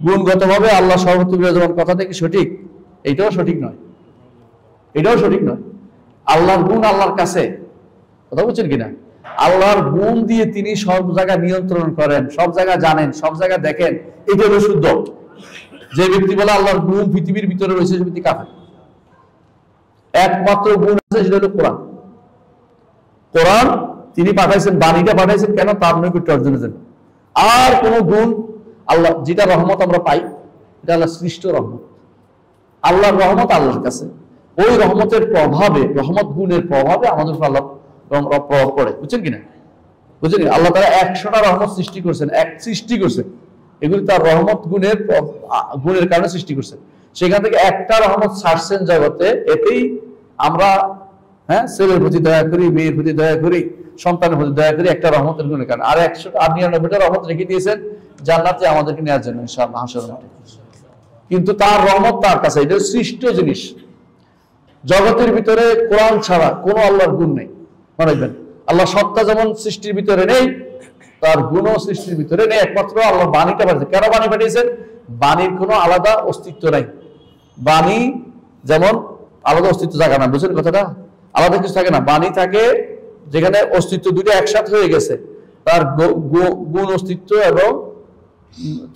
গুণগতভাবে আল্লাহ সর্বত্র বিরাজমান কথাটা কি সঠিক? এইটাও সঠিক নয়, এটাও সঠিক নয়। আল্লাহর গুণ আল্লাহর কাছে, কথা বলছেন কিনা? আল্লাহর গুণ দিয়ে তিনি সব জায়গা নিয়ন্ত্রণ করেন, সব জায়গা জানেন, সব জায়গা দেখেন, এটা হলো শুদ্ধ। যে ব্যক্তি বলে আল্লাহর গুণ পৃথিবীর ভিতরে রয়েছে, সে ব্যক্তি কাফের। একমাত্র গুণ আছে, সেটা হলো কোরআন। কোরআন তিনি পাঠাইছেন, বাণীটা পাঠাইছেন কেন? তার নৈকট্য অর্জনের জন্য। আর কোন গুণ আল্লাহ, যেটা রহমত আমরা পাই, এটা আল্লাহ সৃষ্ট রহমত। আল্লাহর রহমত আল্লাহর কাছে, ওই রহমতের প্রভাবে, রহমত গুণের প্রভাবে আমাদের আল্লাহ প্রভাব পড়ে। বুঝছেন কিনা? বুঝছেন কিনা? আল্লাহ তারা 100টা রহমত সৃষ্টি করছেন, সৃষ্টি করছেন, এগুলি তার রহমত গুণের কারণে সৃষ্টি করছেন। সেখান থেকে একটা রহমত ছাড়ছেন জগতে, এতেই আমরা ছেলের প্রতি দয়া করি, মেয়ের প্রতি দয়া করি, সন্তানের প্রতি দয়া করি, একটা রহমতের গুণের কারণে। আর 199টা রহমত রেখে দিয়েছেন জান্নাতে আমাদেরকে নেওয়ার জন্য, ইনশাআল্লাহ হাসরের মাঠে। কিন্তু তার রহমত তার কাছে, এটা সৃষ্ট জিনিস। জগতের ভিতরে কোরআন ছাড়া কোনো আল্লাহর গুণ নেই। মনে রাখবেন, আল্লাহ সত্তা যেমন সৃষ্টির ভিতরে নেই, তার গুণও সৃষ্টির ভিতরে নেই। একমাত্র আল্লাহ বাণীটা পাঠিয়েছেন। কেন বাণী পাঠিয়েছেন? বাণীর কোনো আলাদা অস্তিত্ব নাই। বাণী যেমন আলাদা অস্তিত্ব থাকে না, বুঝছেন কথাটা? আলাদা কিছু থাকে না। বাণী থাকে যেখানে অস্তিত্ব দুটো একসাথে হয়ে গেছে, তার গুণ অস্তিত্ব এবং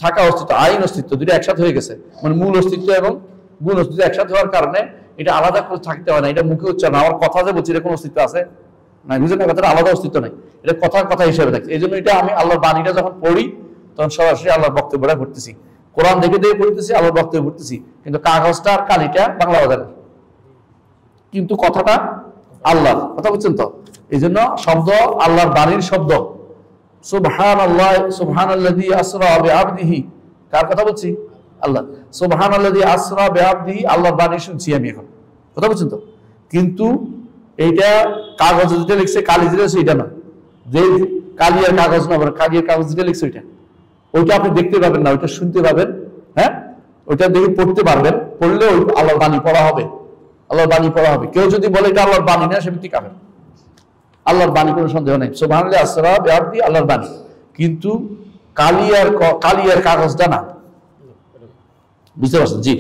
থাকা অস্তিত্ব, আইন অস্তিত্ব দুটো একসাথে হয়ে গেছে। মানে মূল অস্তিত্ব এবং গুণ অস্তিত্ব একসাথে হওয়ার কারণে এটা আলাদা করে থাকতে হয় না। এটা মুখে উচ্চারণ, আমার কথা যে বলছি, এটা কোনো অস্তিত্ব আছে না, বুঝলেন না কথাটা? আলাদা অস্তিত্ব নাই, এটা কথা হিসেবে থাকছে। এই জন্য এটা আমি আল্লাহর বাণীটা যখন পড়ি, তখন সরাসরি আল্লাহর বক্তব্যটা পড়তেছি, কোরআন দেখে দেখে পড়তেছি, আল্লাহর বক্তব্য পড়তেছি। কিন্তু কাগজটা আর কালিটা বাংলা বাজারের, কিন্তু কথাটা আল্লাহর। কথা বলছেন তো? এই জন্য শব্দ আল্লাহর বাণীর শব্দ। সুবহানাল্লাহ, সুবহানাল্লাযী আসরা বিআবদিহি, কার কথা বলছি? আল্লাহ। সুবহানাল্লাযী আসরা বিআবদিহি, আল্লাহর বাণী শুনছি আমি এখন। কথা বলছেন তো? কিন্তু এইটা কাগজে যেটা লিখছে, কালি যেটা লিখছে, এটা না। যে কালিয়ার কাগজ না, কালিয়ার কাগজ যেটা লিখছে ওইটা আপনি দেখতে পাবেন না, ওইটা শুনতে পাবেন। ওইটা দেখে পড়তে পারবেন, পড়লে ওই আল্লাহর বাণী পড়া হবে, আল্লাহর বাণী পড়া হবে। কেউ যদি বলে এটা আল্লাহর বাণী না, সে ব্যক্তি কাফের। আল্লাহর বাণী কোনো সন্দেহ নেই, সুবহানাল্লাহ আসরা বিআবদিহি, আল্লাহর বাণী। কিন্তু কালিয়ার কাগজটা না। বুঝতে পারছেন? জি।